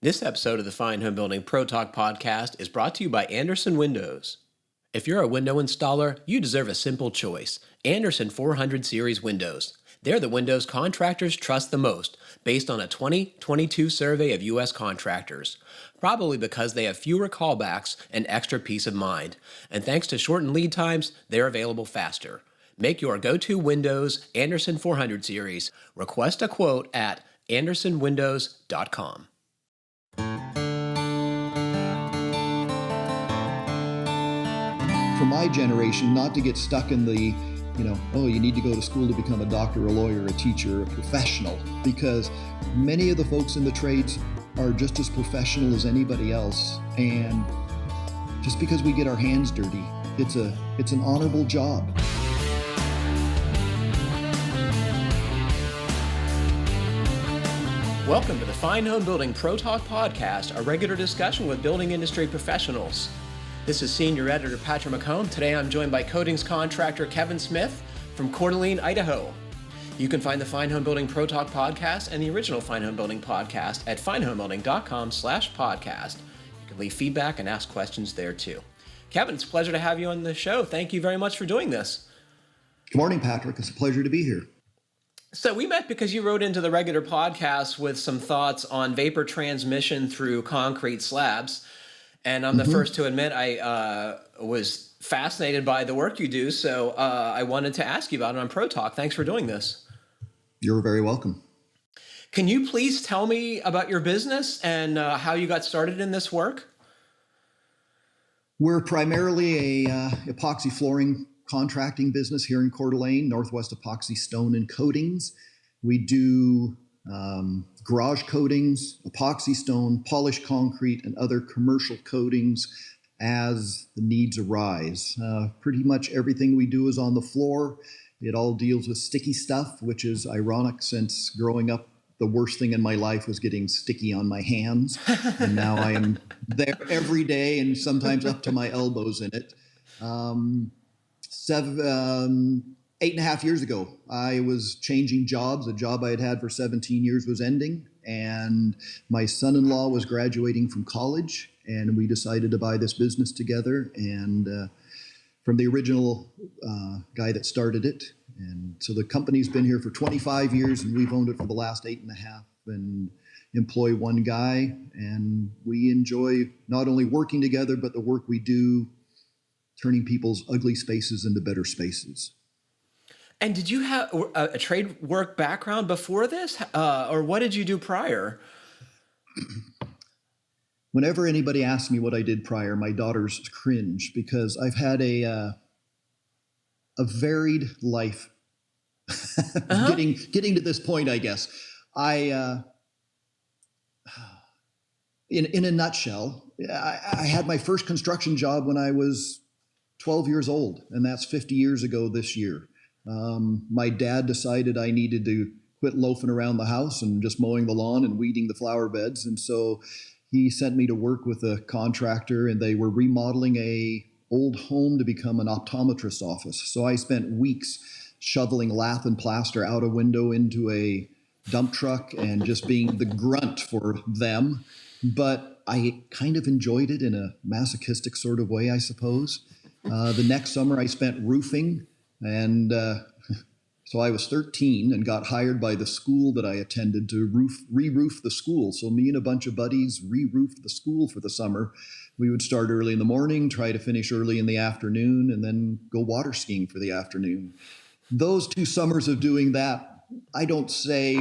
This episode of the Fine Homebuilding Pro Talk podcast is brought to you by Andersen Windows. If you're a window installer, you deserve a simple choice: Andersen 400 Series windows. They're the windows contractors trust the most, based on a 2022 survey of U.S. contractors. Probably because they have fewer callbacks and extra peace of mind. And thanks to shortened lead times, they're available faster. Make your go-to windows Andersen 400 Series. Request a quote at andersenwindows.com. For my generation, not to get stuck in the, you need to go to school to become a doctor, a lawyer, a teacher, a professional, because many of the folks in the trades are just as professional as anybody else. And just because we get our hands dirty, it's an honorable job. Welcome to the Fine Homebuilding Pro Talk podcast, a regular discussion with building industry professionals. This is Senior Editor Patrick McComb. Today I'm joined by coatings contractor Kevin Smith from Coeur d'Alene, Idaho. You can find the Fine Homebuilding Pro Talk podcast and the original Fine Homebuilding podcast at finehomebuilding.com/podcast. You can leave feedback and ask questions there too. Kevin, it's a pleasure to have you on the show. Thank you very much for doing this. Good morning, Patrick. It's a pleasure to be here. So we met because you wrote into the regular podcast with some thoughts on vapor transmission through concrete slabs. And I'm the first to admit I was fascinated by the work you do. So I wanted to ask you about it on Pro Talk. Thanks for doing this. You're very welcome. Can you please tell me about your business and how you got started in this work? We're primarily a epoxy flooring contracting business here in Coeur d'Alene, Northwest Epoxy Stone and Coatings. We do garage coatings, epoxy stone, polished concrete, and other commercial coatings as the needs arise. Pretty much everything we do is on the floor. It all deals with sticky stuff, which is ironic since growing up, the worst thing in my life was getting sticky on my hands. And now I am there every day and sometimes up to my elbows in it. 8.5 years ago, I was changing jobs. A job I had had for 17 years was ending, and my son-in-law was graduating from college, and we decided to buy this business together, and from the original guy that started it. And so the company's been here for 25 years, and we've owned it for the last 8.5, and employ one guy, and we enjoy not only working together, but the work we do, turning people's ugly spaces into better spaces. And did you have a trade work background before this? Or what did you do prior? Whenever anybody asks me what I did prior, my daughters cringe because I've had a varied life. Getting to this point, I guess. In a nutshell, I had my first construction job when I was 12 years old, and that's 50 years ago this year. My dad decided I needed to quit loafing around the house and just mowing the lawn and weeding the flower beds. And so he sent me to work with a contractor, and they were remodeling a old home to become an optometrist's office. So I spent weeks shoveling lath and plaster out a window into a dump truck and just being the grunt for them. But I kind of enjoyed it in a masochistic sort of way, I suppose. The next summer I spent roofing, and so I was 13 and got hired by the school that I attended to re-roof the school. So me and a bunch of buddies re-roofed the school for the summer. We would start early in the morning, try to finish early in the afternoon, and then go water skiing for the afternoon. Those 2 summers of doing that, I don't say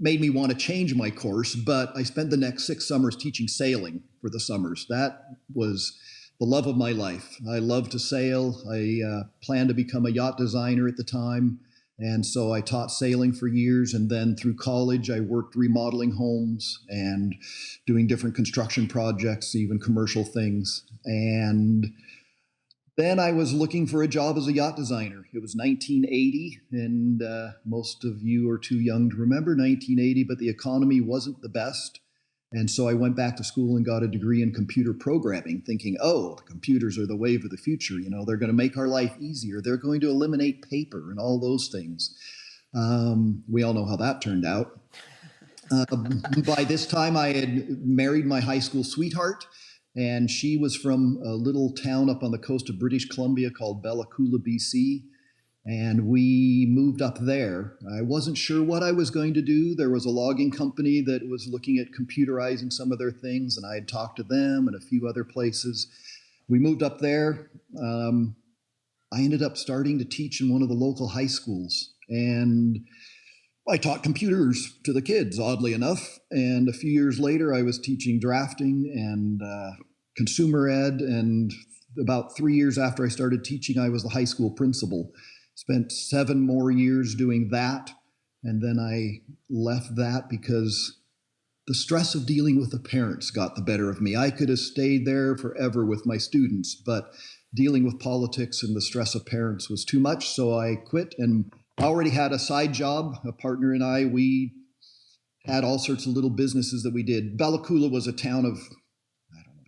made me want to change my course, but I spent the next 6 summers teaching sailing for the summers. That was the love of my life. I love to sail. I planned to become a yacht designer at the time. And so I taught sailing for years. And then through college, I worked remodeling homes and doing different construction projects, even commercial things. And then I was looking for a job as a yacht designer. It was 1980, and most of you are too young to remember 1980, but the economy wasn't the best. And so I went back to school and got a degree in computer programming, thinking, the computers are the wave of the future. They're going to make our life easier. They're going to eliminate paper and all those things. We all know how that turned out. By this time, I had married my high school sweetheart, and she was from a little town up on the coast of British Columbia called Bella Coola, BC. And we moved up there. I wasn't sure what I was going to do. There was a logging company that was looking at computerizing some of their things, and I had talked to them and a few other places. We moved up there. I ended up starting to teach in one of the local high schools. And I taught computers to the kids, oddly enough. And a few years later, I was teaching drafting and consumer ed. And about 3 years after I started teaching, I was the high school principal. Spent 7 more years doing that. And then I left that because the stress of dealing with the parents got the better of me. I could have stayed there forever with my students, but dealing with politics and the stress of parents was too much. So I quit, and I already had a side job. A partner and I, we had all sorts of little businesses that we did. Bella Coola was a town of,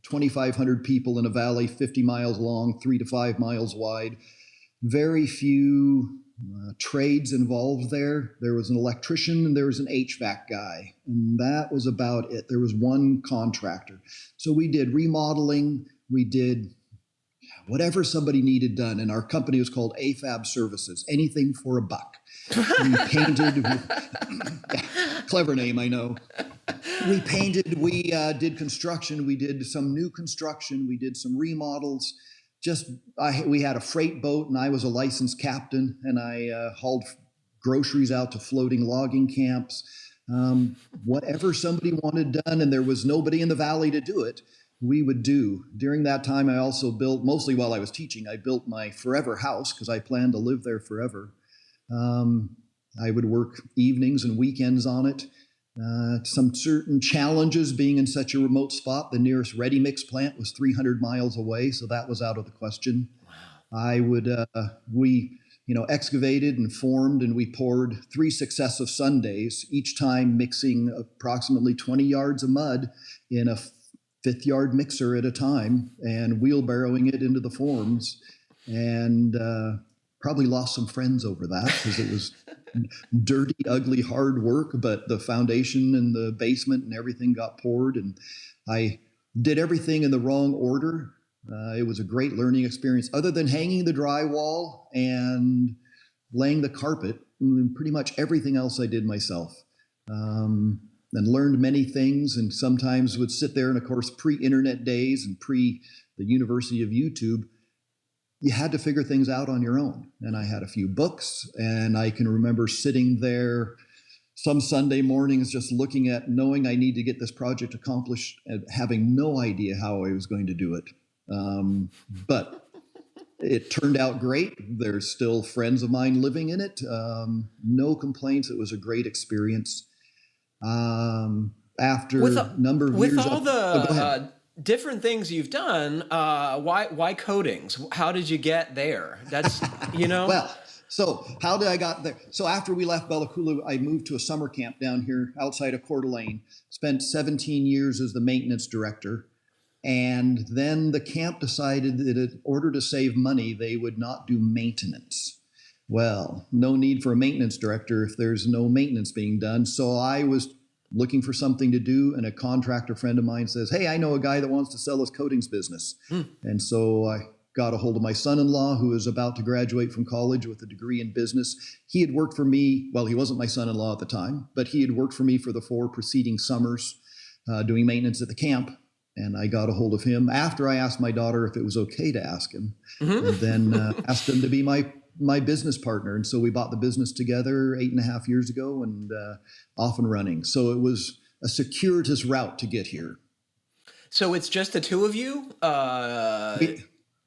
2,500 people in a valley, 50 miles long, 3 to 5 miles wide. Very few trades involved there. There was an electrician and there was an HVAC guy, and that was about it. There was one contractor. So we did remodeling, we did whatever somebody needed done, and our company was called AFAB Services, anything for a buck. We painted, clever name, I know. We painted, we did construction, we did some new construction, we did some remodels. We had a freight boat, and I was a licensed captain, and I hauled groceries out to floating logging camps. Whatever somebody wanted done, and there was nobody in the valley to do it, we would do. During that time, I also built, mostly while I was teaching, I built my forever house because I planned to live there forever. I would work evenings and weekends on it. Some certain challenges being in such a remote spot. The nearest ready mix plant was 300 miles away, so that was out of the question. Wow. We excavated and formed, and we poured 3 successive Sundays, each time mixing approximately 20 yards of mud in a 5th yard mixer at a time and wheelbarrowing it into the forms, and probably lost some friends over that because it was dirty, ugly, hard work, but the foundation and the basement and everything got poured, and I did everything in the wrong order. It was a great learning experience. Other than hanging the drywall and laying the carpet, pretty much everything else I did myself. And learned many things, and sometimes would sit there, and of course, pre-internet days and pre the University of YouTube, you had to figure things out on your own. And I had a few books, and I can remember sitting there some Sunday mornings just looking at, knowing I need to get this project accomplished and having no idea how I was going to do it. But it turned out great. There's still friends of mine living in it. No complaints. It was a great experience. After a number of years. With all the different things you've done, why coatings? How did you get there? That's, Well, so how did I got there? So after we left Bella Coola, I moved to a summer camp down here outside of Coeur d'Alene, spent 17 years as the maintenance director. And then the camp decided that in order to save money, they would not do maintenance. Well, no need for a maintenance director if there's no maintenance being done. So I was looking for something to do, and a contractor friend of mine says, "Hey, I know a guy that wants to sell his coatings business." And so I got a hold of my son-in-law, who was about to graduate from college with a degree in business. He had worked for me, well, he wasn't my son-in-law at the time, but he had worked for me for the 4 preceding summers doing maintenance at the camp. And I got a hold of him after I asked my daughter if it was okay to ask him, and then asked him to be my business partner. And so we bought the business together 8.5 years ago, and off and running. So it was a circuitous route to get here. So it's just the two of you?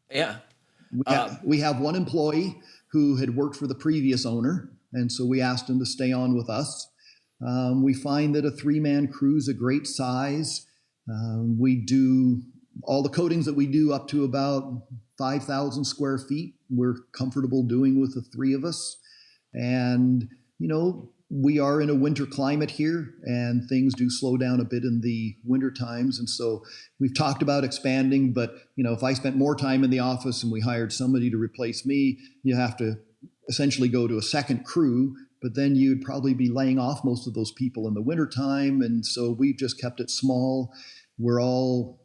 Yeah. We have one employee who had worked for the previous owner, and so we asked him to stay on with us. We find that a 3-man crew is a great size. We do all the coatings that we do up to about 5,000 square feet. We're comfortable doing with the 3 of us. And, we are in a winter climate here, and things do slow down a bit in the winter times. And so we've talked about expanding, but, if I spent more time in the office and we hired somebody to replace me, you have to essentially go to a second crew but then you'd probably be laying off most of those people in the wintertime. And so we've just kept it small. We're all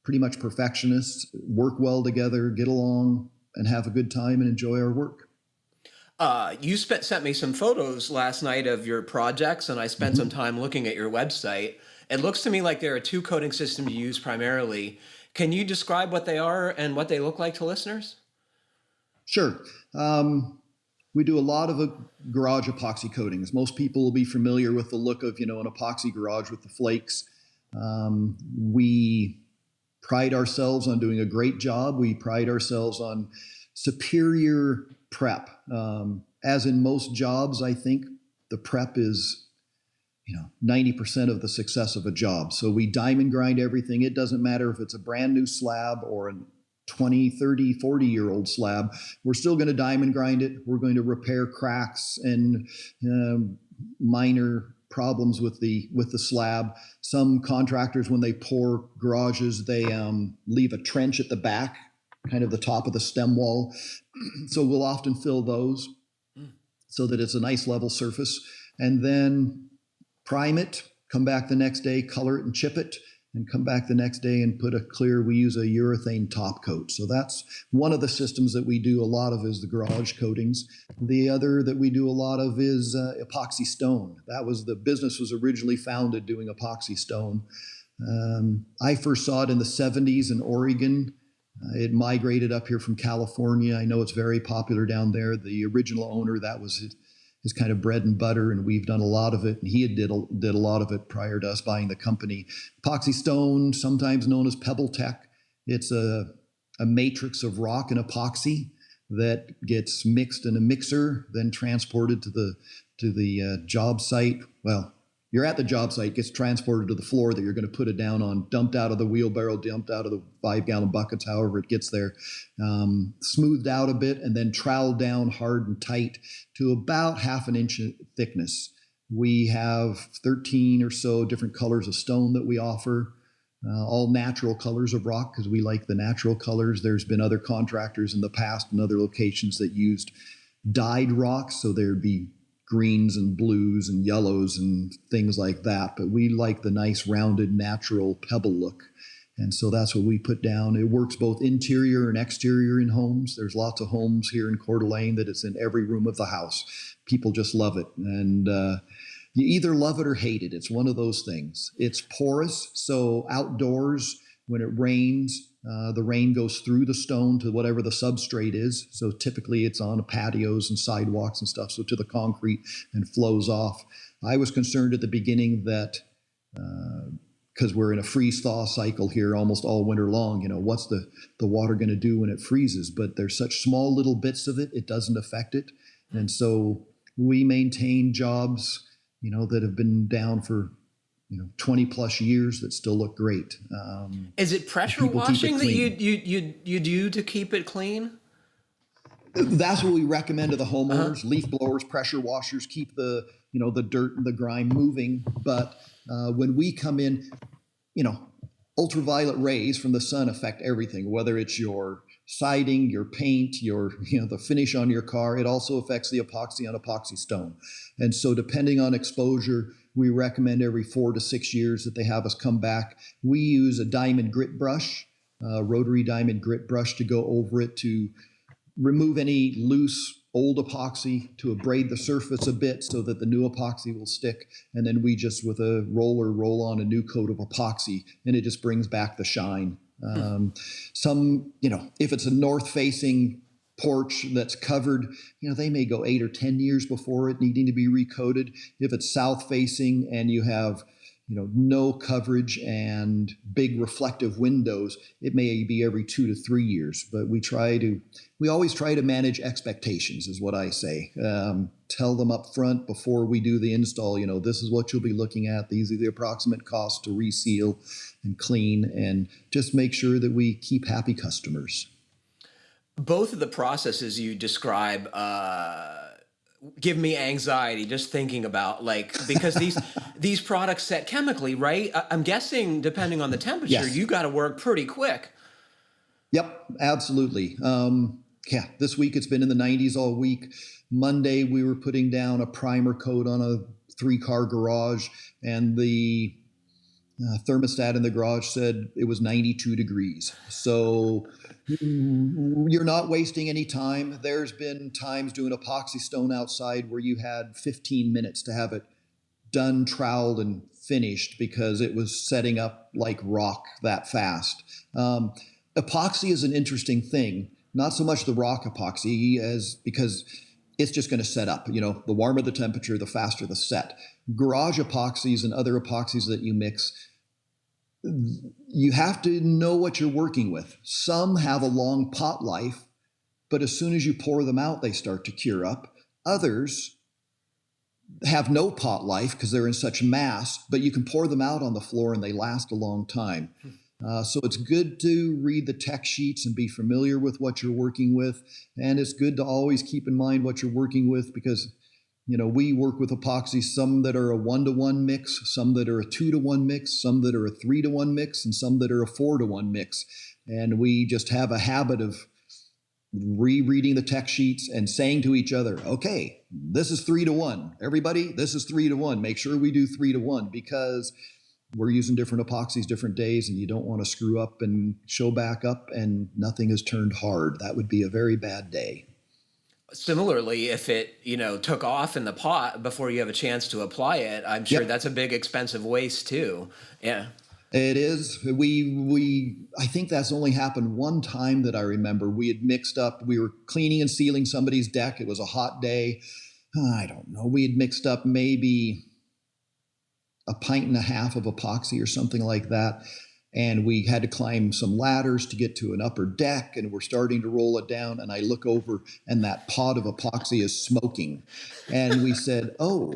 pretty much perfectionists, work well together, get along, and have a good time and enjoy our work. You sent me some photos last night of your projects, and I spent some time looking at your website. It looks to me like there are two coating systems you use primarily. Can you describe what they are and what they look like to listeners? Sure. We do a lot of garage epoxy coatings. Most people will be familiar with the look of, an epoxy garage with the flakes. We pride ourselves on doing a great job. We pride ourselves on superior prep. As in most jobs, I think the prep is 90% of the success of a job. So we diamond grind everything. It doesn't matter if it's a brand new slab or a 20, 30, 40-year-old slab. We're still going to diamond grind it. We're going to repair cracks and minor problems with the slab. Some contractors, when they pour garages, they leave a trench at the back, kind of the top of the stem wall. So we'll often fill those so that it's a nice level surface, and then prime it, come back the next day, color it and chip it, and come back the next day and put we use a urethane top coat. So that's one of the systems that we do a lot of, is the garage coatings. The other that we do a lot of is epoxy stone. The business was originally founded doing epoxy stone. I first saw it in the 70s in Oregon. It migrated up here from California. I know it's very popular down there. The original owner, that was his kind of bread and butter, and we've done a lot of it. And he did a lot of it prior to us buying the company. Epoxy stone, sometimes known as Pebble Tech. It's a matrix of rock and epoxy that gets mixed in a mixer, then transported to the job site. Well, you're at the job site, gets transported to the floor that you're going to put it down on, dumped out of the wheelbarrow, dumped out of the 5-gallon buckets, however it gets there, smoothed out a bit, and then troweled down hard and tight to about half an inch thickness. We have 13 or so different colors of stone that we offer, all natural colors of rock because we like the natural colors. There's been other contractors in the past and other locations that used dyed rocks, so there'd be greens and blues and yellows and things like that. But we like the nice rounded natural pebble look. And so that's what we put down. It works both interior and exterior in homes. There's lots of homes here in Coeur d'Alene that it's in every room of the house. People just love it. And you either love it or hate it. It's one of those things. It's porous. So outdoors, when it rains, the rain goes through the stone to whatever the substrate is. So typically it's on patios and sidewalks and stuff, so to the concrete, and flows off. I was concerned at the beginning that because we're in a freeze-thaw cycle here almost all winter long, what's the water going to do when it freezes? But there's such small little bits of it, it doesn't affect it. And so we maintain jobs, that have been down for 20 plus years that still look great. Is it pressure washing that you do to keep it clean? That's what we recommend to the homeowners. Leaf blowers, pressure washers, keep the dirt and the grime moving. But when we come in, ultraviolet rays from the sun affect everything, whether it's your siding, your paint, the finish on your car. It also affects the epoxy on epoxy stone. And so depending on exposure, we recommend every 4 to 6 years that they have us come back. We use a diamond grit brush, rotary diamond grit brush, to go over it to remove any loose old epoxy, to abrade the surface a bit so that the new epoxy will stick. And then we just, with a roller, roll on a new coat of epoxy, and it just brings back the shine. If it's a north-facing porch that's covered, they may go 8 or 10 years before it needing to be recoated. If it's south-facing and you have, no coverage and big reflective windows, it may be every 2 to 3 years. But we always try to manage expectations, is what I say. Tell them up front before we do the install, this is what you'll be looking at. These are the approximate costs to reseal and clean, and just make sure that we keep happy customers. Both of the processes you describe give me anxiety just thinking about, because these products set chemically, right? I'm guessing depending on the temperature, Yes. You got to work pretty quick. Yep, absolutely. Yeah, this week it's been in the 90s all week. Monday we were putting down a primer coat on a 3-car garage, and the thermostat in the garage said it was 92 degrees. So you're not wasting any time. There's been times doing epoxy stone outside where you had 15 minutes to have it done, troweled, and finished because it was setting up like rock that fast. Epoxy is an interesting thing. Not so much the rock epoxy as because it's just going to set up. The warmer the temperature, the faster the set. Garage epoxies and other epoxies that you mix, you have to know what you're working with. Some have a long pot life, but as soon as you pour them out, they start to cure up. Others have no pot life because they're in such mass, but you can pour them out on the floor and they last a long time. So it's good to read the tech sheets and be familiar with what you're working with. And it's good to always keep in mind what you're working with because, we work with epoxy, some that are a 1-to-1 mix, some that are a 2-to-1 mix, some that are a 3-to-1 mix, and some that are a 4-to-1 mix. And we just have a habit of rereading the tech sheets and saying to each other, okay, this is 3-to-1. Everybody, this is 3-to-1. Make sure we do 3-to-1 because we're using different epoxies different days and you don't want to screw up and show back up and nothing has turned hard. That would be a very bad day. Similarly, if it, took off in the pot before you have a chance to apply it, I'm sure that's a big expensive waste too. Yeah. It is. I think that's only happened one time that I remember. We had mixed up, we were cleaning and sealing somebody's deck. It was a hot day. I don't know. We had mixed up maybe a pint and a half of epoxy or something like that. And we had to climb some ladders to get to an upper deck, and we're starting to roll it down. And I look over, and that pot of epoxy is smoking. And we said, oh,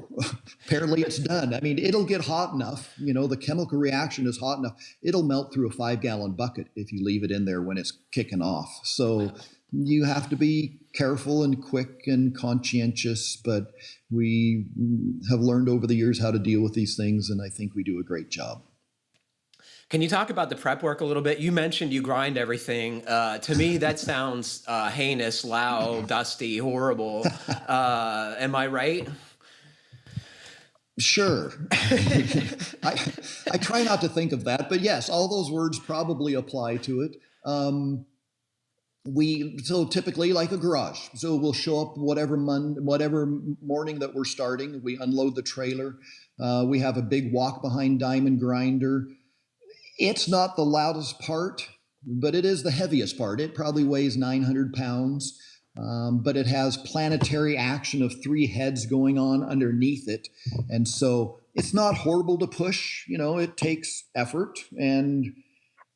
apparently it's done. I mean, it'll get hot enough. The chemical reaction is hot enough. It'll melt through a 5-gallon bucket if you leave it in there when it's kicking off. So you have to be careful and quick and conscientious. But we have learned over the years how to deal with these things, and I think we do a great job. Can you talk about the prep work a little bit? You mentioned you grind everything. To me, that sounds heinous, loud, dusty, horrible. Am I right? Sure. I try not to think of that, but yes, all those words probably apply to it. So typically like a garage. So we'll show up whatever morning that we're starting. We unload the trailer. We have a big walk behind diamond grinder. It's not the loudest part, but it is the heaviest part. It probably weighs 900 pounds, but it has planetary action of 3 heads going on underneath it. And so it's not horrible to push. It takes effort. And,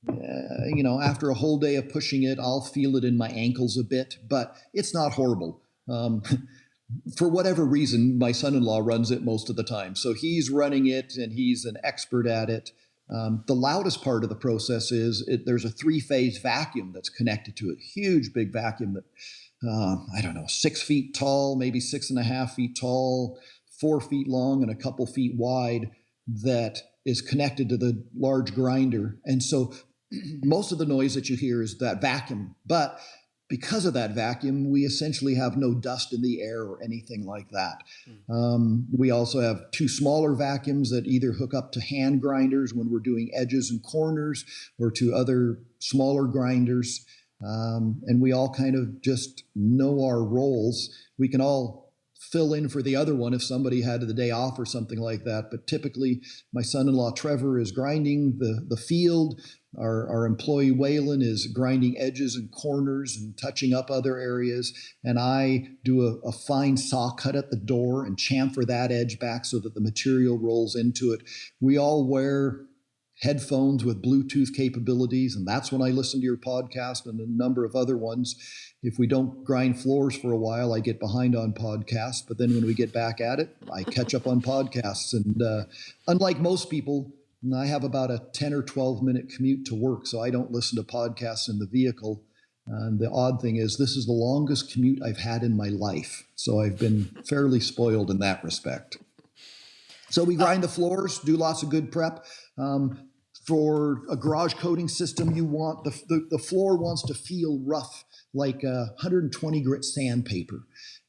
after a whole day of pushing it, I'll feel it in my ankles a bit, but it's not horrible. For whatever reason, my son-in-law runs it most of the time. So he's running it and he's an expert at it. The loudest part of the process is there's a 3-phase vacuum that's connected to it. Huge, big vacuum that, 6 feet tall, maybe 6.5 feet tall, 4 feet long, and a couple feet wide that is connected to the large grinder. And so most of the noise that you hear is that vacuum. But because of that vacuum, we essentially have no dust in the air or anything like that. We also have 2 smaller vacuums that either hook up to hand grinders when we're doing edges and corners or to other smaller grinders. And we all kind of just know our roles. We can all fill in for the other one if somebody had the day off or something like that. But typically, my son-in-law Trevor is grinding the field. Our employee Waylon is grinding edges and corners and touching up other areas. And I do a fine saw cut at the door and chamfer that edge back so that the material rolls into it. We all wear headphones with Bluetooth capabilities, and that's when I listen to your podcast and a number of other ones. If we don't grind floors for a while, I get behind on podcasts. But then when we get back at it, I catch up on podcasts. And unlike most people, I have about a 10 or 12 minute commute to work, so I don't listen to podcasts in the vehicle. And the odd thing is, this is the longest commute I've had in my life. So I've been fairly spoiled in that respect. So we grind the floors, do lots of good prep. For a garage coating system, you want the floor wants to feel rough like 120 grit sandpaper.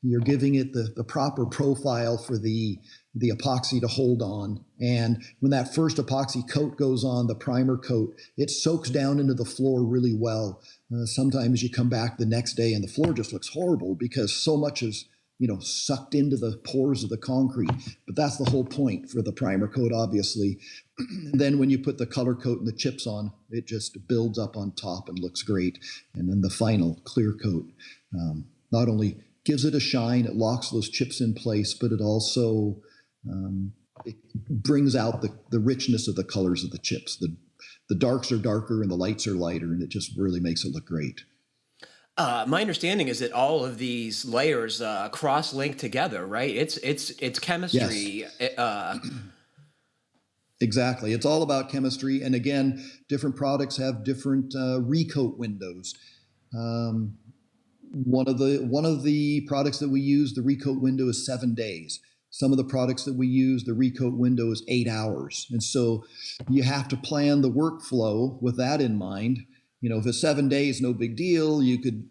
You're giving it the proper profile for the epoxy to hold on. And when that first epoxy coat goes on, the primer coat, it soaks down into the floor really well. Sometimes you come back the next day and the floor just looks horrible because so much is, sucked into the pores of the concrete. But that's the whole point for the primer coat, obviously. And then when you put the color coat and the chips on, it just builds up on top and looks great. And then the final clear coat not only gives it a shine, it locks those chips in place, but it also it brings out the richness of the colors of the chips. The darks are darker and the lights are lighter, and it just really makes it look great. My understanding is that all of these layers cross-link together, right? It's chemistry. Yes. Exactly. It's all about chemistry. And again, different products have different recoat windows. One of the products that we use, the recoat window is 7 days. Some of the products that we use, the recoat window is 8 hours. And so you have to plan the workflow with that in mind. If it's 7 days, no big deal. You could,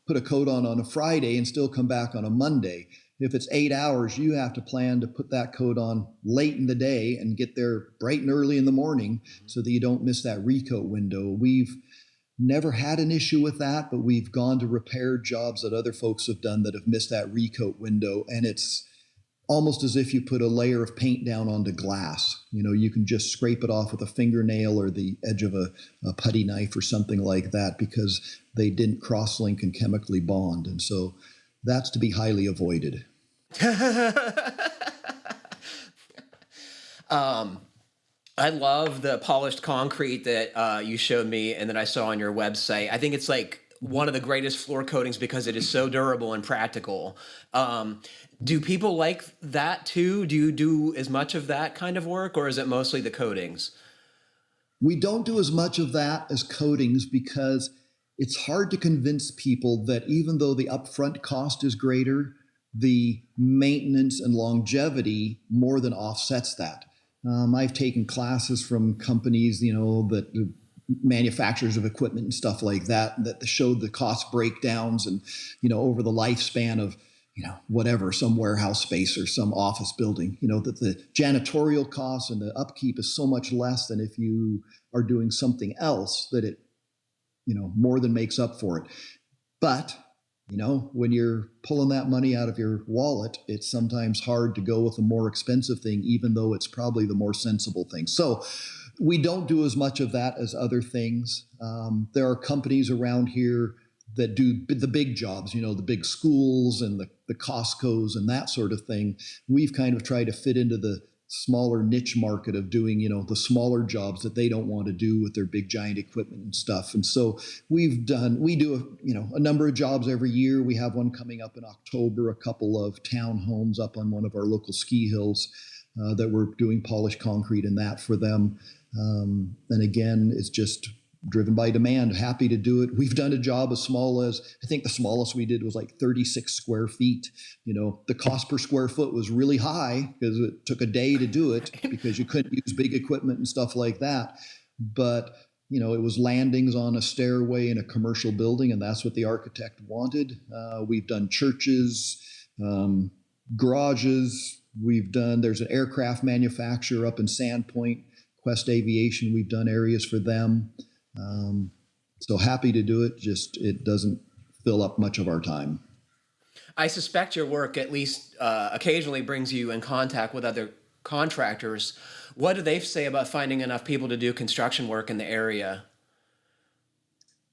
put a coat on a Friday and still come back on a Monday. If it's 8 hours, you have to plan to put that coat on late in the day and get there bright and early in the morning so that you don't miss that recoat window. We've never had an issue with that, but we've gone to repair jobs that other folks have done that have missed that recoat window. And it's almost as if you put a layer of paint down onto glass. You can just scrape it off with a fingernail or the edge of a putty knife or something like that because they didn't cross-link and chemically bond. And so that's to be highly avoided. I love the polished concrete that you showed me and that I saw on your website. I think it's like one of the greatest floor coatings because it is so durable and practical. Do people like that too? Do you do as much of that kind of work, or is it mostly the coatings? We don't do as much of that as coatings because it's hard to convince people that even though the upfront cost is greater, the maintenance and longevity more than offsets that. I've taken classes from companies, that manufacturers of equipment and stuff like that showed the cost breakdowns and, over the lifespan of, whatever, some warehouse space or some office building, that the janitorial costs and the upkeep is so much less than if you are doing something else that it, more than makes up for it. But, when you're pulling that money out of your wallet, it's sometimes hard to go with a more expensive thing, even though it's probably the more sensible thing. So we don't do as much of that as other things. There are companies around here that do the big jobs, the big schools and the Costcos and that sort of thing. We've kind of tried to fit into the smaller niche market of doing, the smaller jobs that they don't want to do with their big giant equipment and stuff. And so we do a number of jobs every year. We have one coming up in October, a couple of townhomes up on one of our local ski hills that we're doing polished concrete in that for them. And again, it's just driven by demand. Happy to do it. We've done a job as small as, I think the smallest we did was like 36 square feet. The cost per square foot was really high because it took a day to do it because you couldn't use big equipment and stuff like that. But, it was landings on a stairway in a commercial building, and that's what the architect wanted. We've done churches, garages. There's an aircraft manufacturer up in Sandpoint, Quest Aviation. We've done areas for them. So happy to do it. Just it doesn't fill up much of our time. I suspect your work at least occasionally brings you in contact with other contractors. What do they say about finding enough people to do construction work in the area?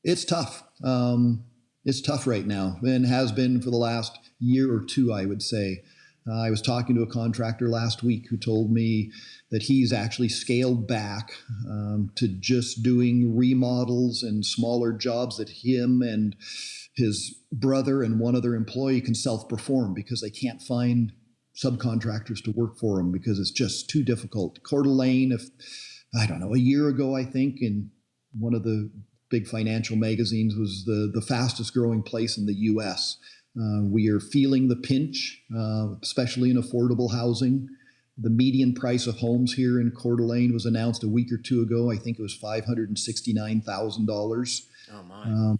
It's tough. It's tough right now and has been for the last year or two, I would say. I was talking to a contractor last week who told me that he's actually scaled back to just doing remodels and smaller jobs that him and his brother and one other employee can self-perform because they can't find subcontractors to work for them because it's just too difficult. Coeur d'Alene, a year ago, I think, in one of the big financial magazines was the fastest growing place in the U.S. We are feeling the pinch, especially in affordable housing. The median price of homes here in Coeur d'Alene was announced a week or two ago. I think it was $569,000. Oh my!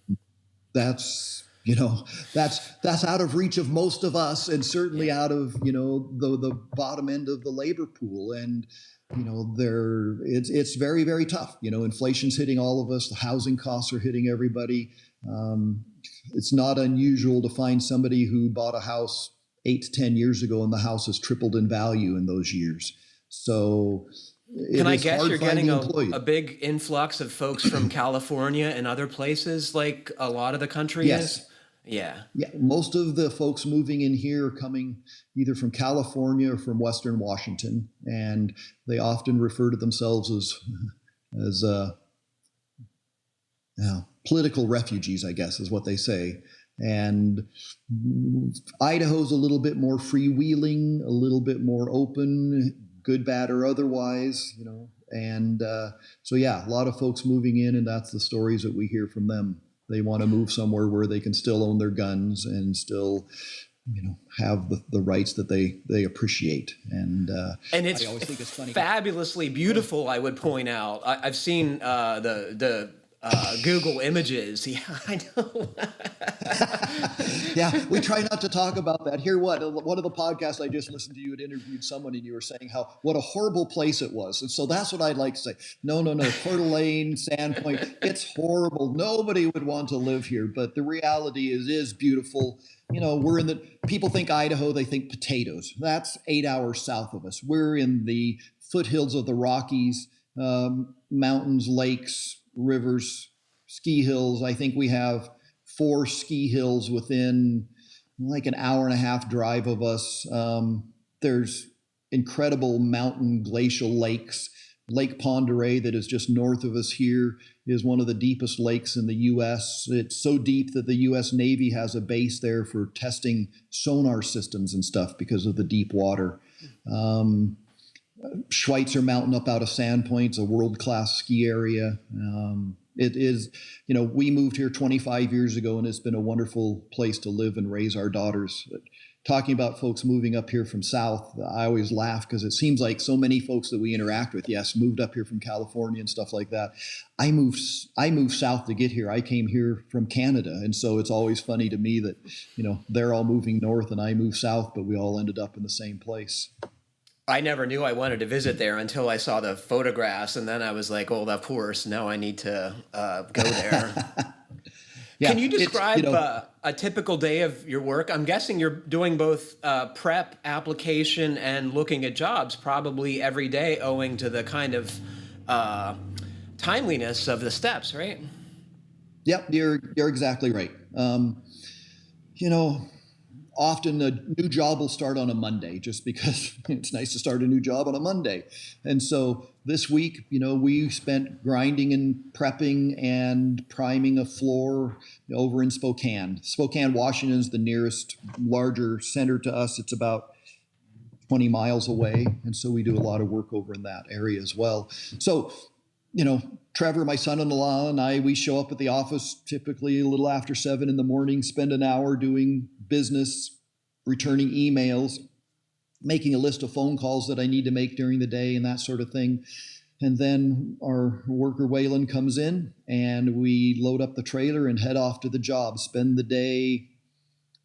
that's, that's out of reach of most of us, and certainly out of, the bottom end of the labor pool. And, it's very, very tough. Inflation's hitting all of us. The housing costs are hitting everybody. It's not unusual to find somebody who bought a house 8 to 10 years ago and the house has tripled in value in those years. So can I guess you're getting a big influx of folks from California and other places like a lot of the country yes. is? Yeah. Yeah. Most of the folks moving in here are coming either from California or from Western Washington. And they often refer to themselves as political refugees, I guess, is what they say. And Idaho's a little bit more freewheeling, a little bit more open, good, bad, or otherwise, And so, a lot of folks moving in, and that's the stories that we hear from them. They want to move somewhere where they can still own their guns and still, have the rights that they appreciate. And it's, I always think it's funny. Fabulously beautiful, I would point out. I've seen the Google images. Yeah, I know. Yeah, we try not to talk about that. One of the podcasts I just listened to, you had interviewed someone and you were saying what a horrible place it was. And so that's what I'd like to say. No. Coeur d'Alene, Sandpoint, it's horrible. Nobody would want to live here. But the reality is beautiful. People think Idaho, they think potatoes. That's 8 hours south of us. We're in the foothills of the Rockies, mountains, lakes, rivers, ski hills. I think we have 4 ski hills within like an hour and a half drive of us. There's incredible mountain glacial lakes. Lake Pend Oreille, that is just north of us here, is one of the deepest lakes in the U.S. It's so deep that the U.S. Navy has a base there for testing sonar systems and stuff because of the deep water. Schweitzer Mountain up out of Sandpoint's a world-class ski area. It is, we moved here 25 years ago, and it's been a wonderful place to live and raise our daughters. But talking about folks moving up here from south, I always laugh because it seems like so many folks that we interact with, moved up here from California and stuff like that. I moved south to get here. I came here from Canada. And so it's always funny to me that, they're all moving north and I moved south, but we all ended up in the same place. I never knew I wanted to visit there until I saw the photographs, and then I was like, "Oh, of course, now I need to go there." Can you describe a typical day of your work? I'm guessing you're doing both prep, application, and looking at jobs probably every day, owing to the kind of timeliness of the steps, right? Yep, you're exactly right. Often a new job will start on a Monday just because it's nice to start a new job on a Monday. And so this week, we spent grinding and prepping and priming a floor over in Spokane. Spokane, Washington is the nearest larger center to us. It's about 20 miles away. And so we do a lot of work over in that area as well. So, Trevor, my son-in-law, and we show up at the office typically a little after 7 in the morning, spend an hour doing business, returning emails, making a list of phone calls that I need to make during the day and that sort of thing. And then our worker Waylon comes in and we load up the trailer and head off to the job, spend the day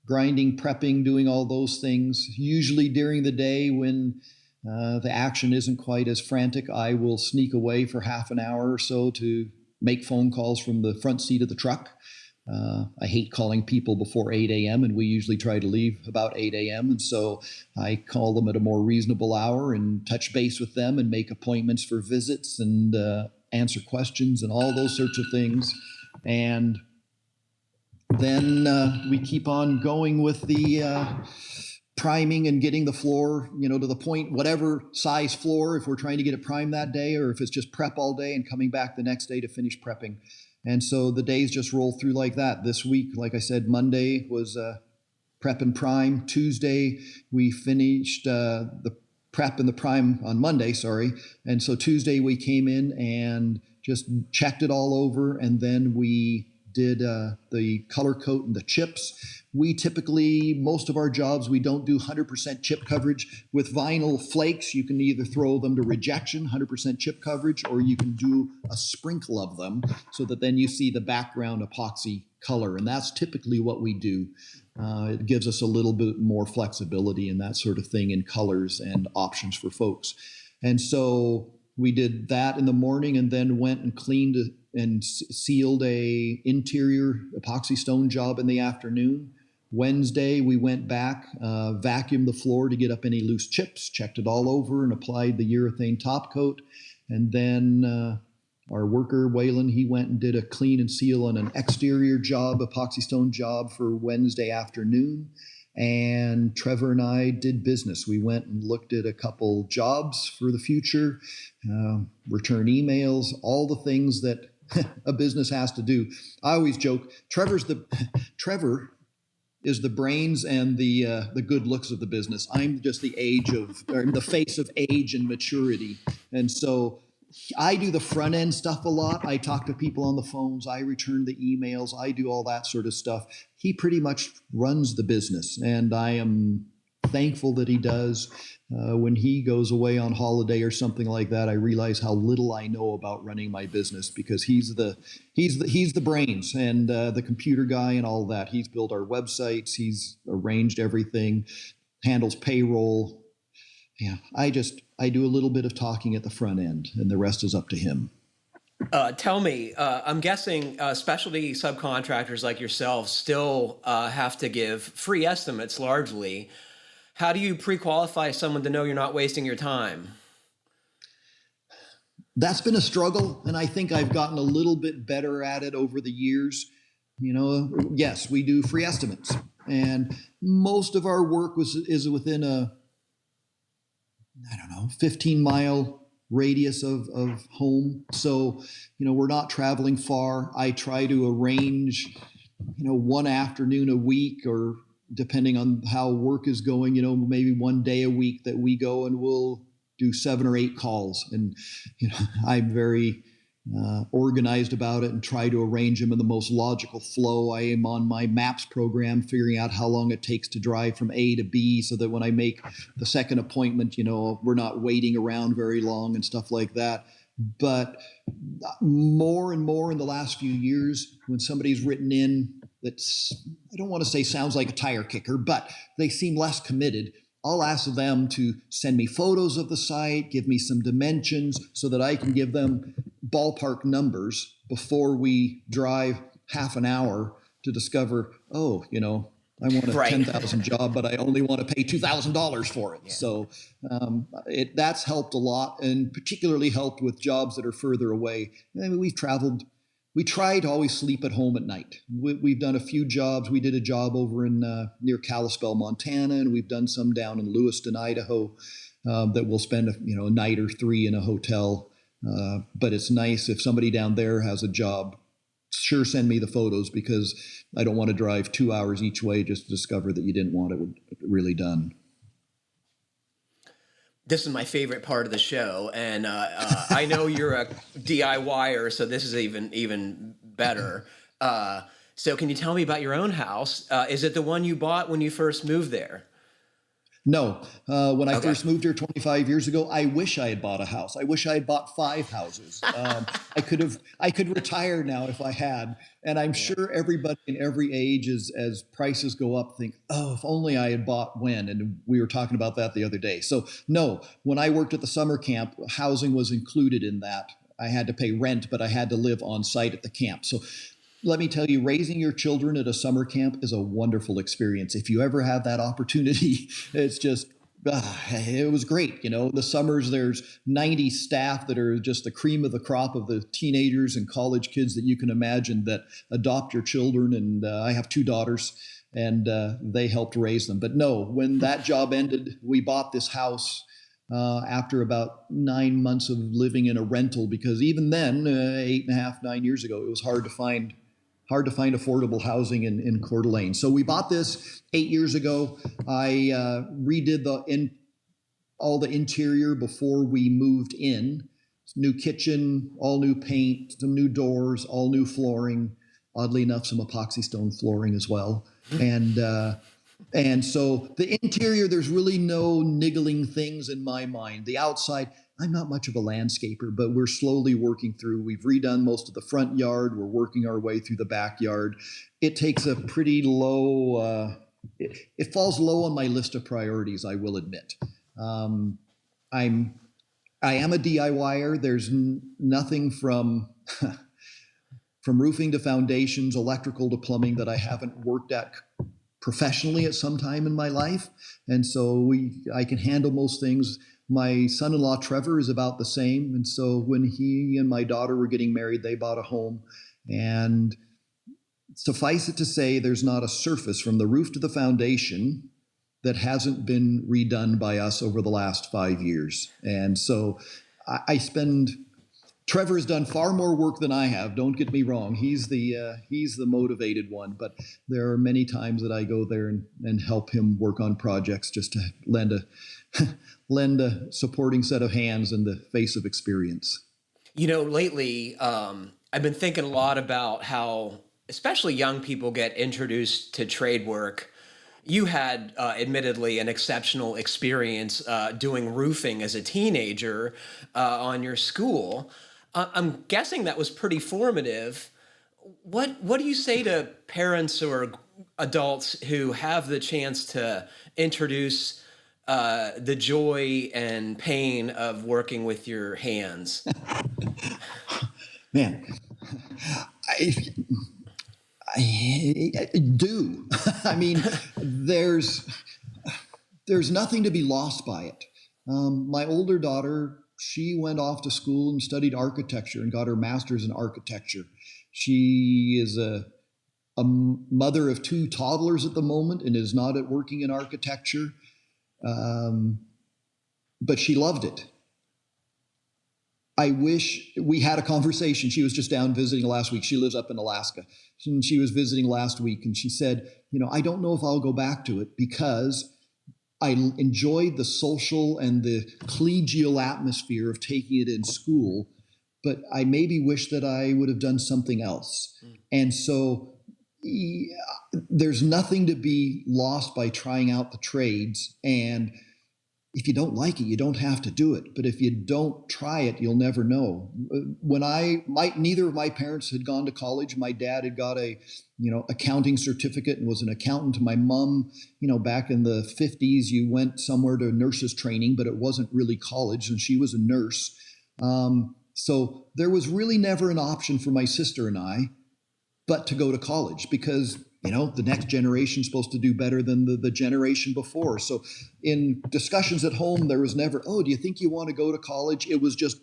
grinding, prepping, doing all those things. Usually during the day when the action isn't quite as frantic, I will sneak away for half an hour or so to make phone calls from the front seat of the truck. I hate calling people before 8 a.m. and we usually try to leave about 8 a.m. And so I call them at a more reasonable hour and touch base with them and make appointments for visits and answer questions and all those sorts of things. And then we keep on going with the priming and getting the floor, to the point, whatever size floor, if we're trying to get it primed that day, or if it's just prep all day and coming back the next day to finish prepping. And so the days just roll through like that. This week, like I said, Monday was prep and prime. Tuesday, we finished the prep and the prime on Monday, sorry. And so Tuesday we came in and just checked it all over, and then we did the color coat and the chips. We typically, most of our jobs, we don't do 100% chip coverage. With vinyl flakes, you can either throw them to rejection, 100% chip coverage, or you can do a sprinkle of them so that then you see the background epoxy color. And that's typically what we do. It gives us a little bit more flexibility and that sort of thing in colors and options for folks. And so we did that in the morning and then went and cleaned and sealed a interior epoxy stone job in the afternoon. Wednesday, we went back, vacuumed the floor to get up any loose chips, checked it all over, and applied the urethane top coat. And then our worker, Waylon, he went and did a clean and seal on an exterior job, epoxy stone job for Wednesday afternoon. And Trevor and I did business. We went and looked at a couple jobs for the future, return emails, all the things that a business has to do. I always joke, Trevor is the brains and the good looks of the business. I'm just the face of age and maturity. And so I do the front end stuff a lot. I talk to people on the phones. I return the emails. I do all that sort of stuff. He pretty much runs the business, and I am thankful that he does. When he goes away on holiday or something like that, I realize how little I know about running my business, because he's the brains and the computer guy and all that. He's built our websites. He's arranged everything, handles payroll. Yeah, I do a little bit of talking at the front end, and the rest is up to him. Tell me, I'm guessing specialty subcontractors like yourself still have to give free estimates largely. How do you pre-qualify someone to know you're not wasting your time? That's been a struggle, and I think I've gotten a little bit better at it over the years. Yes, we do free estimates, and most of our work is within a 15-mile radius of home. So, we're not traveling far. I try to arrange, one afternoon a week, or depending on how work is going, maybe one day a week that we go and we'll do 7 or 8 calls. And, I'm very organized about it and try to arrange them in the most logical flow. I am on my maps program, figuring out how long it takes to drive from A to B, so that when I make the second appointment, we're not waiting around very long and stuff like that. But more and more in the last few years, when somebody's written in that's, I don't want to say sounds like a tire kicker, but they seem less committed, I'll ask them to send me photos of the site, give me some dimensions so that I can give them ballpark numbers before we drive half an hour to discover, I want a $10,000 job, but I only want to pay $2,000 for it. Yeah. So that's helped a lot, and particularly helped with jobs that are further away. I mean, we try to always sleep at home at night. We've done a few jobs. We did a job over in near Kalispell, Montana, and we've done some down in Lewiston, Idaho, that we'll spend a night or 3 in a hotel. But it's nice if somebody down there has a job. Sure, send me the photos, because I don't want to drive 2 hours each way just to discover that you didn't want it really done. This is my favorite part of the show, and I know you're a DIYer, so this is even better. So can you tell me about your own house? Is it the one you bought when you first moved there? No. When I first moved here 25 years ago, I wish I had bought a house. I wish I had bought 5 houses. I could retire now if I had. And I'm sure everybody in every age, as prices go up, think, if only I had bought when. And we were talking about that the other day. So no, when I worked at the summer camp, housing was included in that. I had to pay rent, but I had to live on site at the camp. So let me tell you, raising your children at a summer camp is a wonderful experience. If you ever have that opportunity, it's just, it was great. The summers, there's 90 staff that are just the cream of the crop of the teenagers and college kids that you can imagine that adopt your children. And I have 2 daughters, and they helped raise them. But no, when that job ended, we bought this house after about 9 months of living in a rental, because even then, 8.5, 9 years ago, it was hard to find affordable housing in Coeur d'Alene. So we bought this 8 years ago. I redid all the interior before we moved in. New kitchen, all new paint, some new doors, all new flooring. oddly enough, some epoxy stone flooring as well. And so the interior, there's really no niggling things in my mind. The outside, I'm not much of a landscaper, but we're slowly working through. We've redone most of the front yard. We're working our way through the backyard. It takes a pretty low, it falls low on my list of priorities, I will admit. I am a DIYer. There's nothing from from roofing to foundations, electrical to plumbing that I haven't worked at professionally at some time in my life. And so I can handle most things. My son-in-law, Trevor, is about the same. And so when he and my daughter were getting married, they bought a home. And suffice it to say, there's not a surface from the roof to the foundation that hasn't been redone by us over the last 5 years. And so Trevor has done far more work than I have. Don't get me wrong. He's the motivated one, but there are many times that I go there and help him work on projects just to lend a supporting set of hands in the face of experience. Lately, I've been thinking a lot about how, especially young people get introduced to trade work. You had, admittedly, an exceptional experience doing roofing as a teenager on your school. I'm guessing that was pretty formative. What do you say to parents or adults who have the chance to introduce the joy and pain of working with your hands? Man, I do. I mean, there's nothing to be lost by it. My older daughter, she went off to school and studied architecture and got her master's in architecture. She is a mother of 2 toddlers at the moment and is not working in architecture, but she loved it. I wish we had a conversation. She was just down visiting last week. She lives up in Alaska. And she was visiting last week and she said, I don't know if I'll go back to it because I enjoyed the social and the collegial atmosphere of taking it in school, but I maybe wish that I would have done something else. And so there's nothing to be lost by trying out the trades. And if you don't like it, you don't have to do it. But if you don't try it, you'll never know. When neither of my parents had gone to college. My dad had got a, accounting certificate and was an accountant. My mom, back in the 50s, you went somewhere to nurses training, but it wasn't really college, and she was a nurse. So there was really never an option for my sister and I, but to go to college because the next generation is supposed to do better than the generation before. So in discussions at home, there was never, do you think you want to go to college? It was just,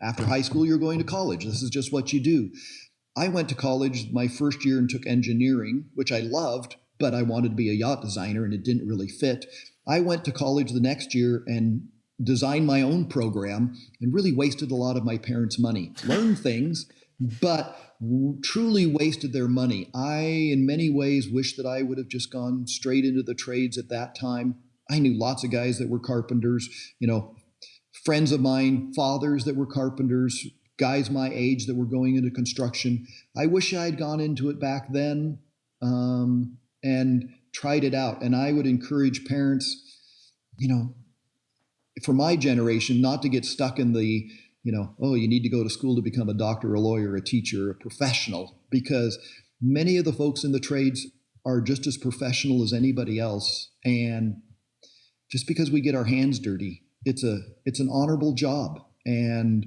after high school, you're going to college. This is just what you do. I went to college my first year and took engineering, which I loved, but I wanted to be a yacht designer and it didn't really fit. I went to college the next year and designed my own program and really wasted a lot of my parents' money. Learned things, but truly wasted their money. I, in many ways, wish that I would have just gone straight into the trades at that time. I knew lots of guys that were carpenters, friends of mine, fathers that were carpenters, guys my age that were going into construction. I wish I had gone into it back then and tried it out. And I would encourage parents, for my generation, not to get stuck in the you need to go to school to become a doctor, a lawyer, a teacher, a professional, because many of the folks in the trades are just as professional as anybody else. And just because we get our hands dirty, it's an honorable job. And,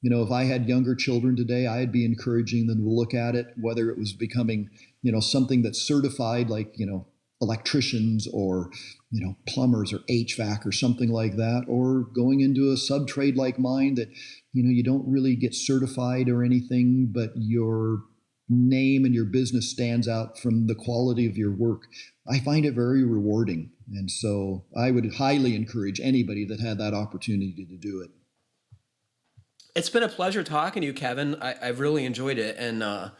if I had younger children today, I'd be encouraging them to look at it, whether it was becoming, something that's certified like, electricians or, plumbers or HVAC or something like that, or going into a sub-trade like mine that, you don't really get certified or anything, but your name and your business stands out from the quality of your work. I find it very rewarding. And so I would highly encourage anybody that had that opportunity to do it. It's been a pleasure talking to you, Kevin. I've really enjoyed it. And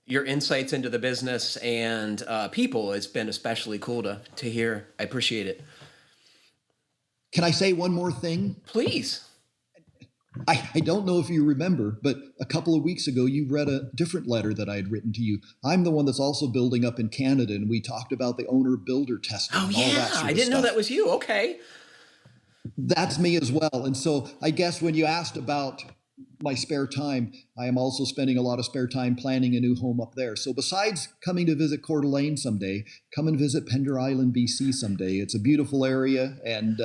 your insights into the business and people, it's been especially cool to hear. I appreciate it. Can I say one more thing? Please. I don't know if you remember, but a couple of weeks ago, you read a different letter that I had written to you. I'm the one that's also building up in Canada, and we talked about the owner-builder testing Oh and all yeah, that sort I of didn't know stuff. that was you. Okay. That's me as well. And so I guess when you asked about my spare time, I am also spending a lot of spare time planning a new home up there. So besides coming to visit Coeur d'Alene someday, come and visit Pender Island, BC someday. It's a beautiful area, and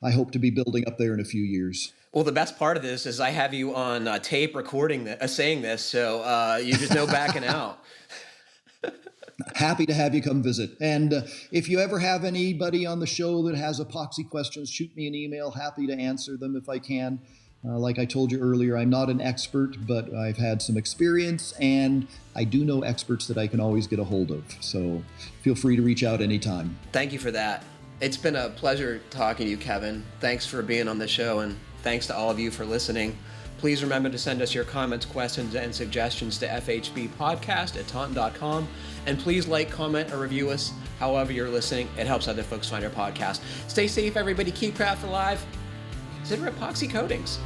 I hope to be building up there in a few years. Well, the best part of this is I have you on tape recording saying this, so you just no backing out. Happy to have you come visit. And if you ever have anybody on the show that has epoxy questions, shoot me an email. Happy to answer them if I can. Like I told you earlier, I'm not an expert, but I've had some experience, and I do know experts that I can always get a hold of. So feel free to reach out anytime. Thank you for that. It's been a pleasure talking to you, Kevin. Thanks for being on the show, and thanks to all of you for listening. Please remember to send us your comments, questions, and suggestions to fhbpodcast@taunton.com. And please like, comment, or review us however you're listening. It helps other folks find our podcast. Stay safe, everybody. Keep craft alive. Consider epoxy coatings.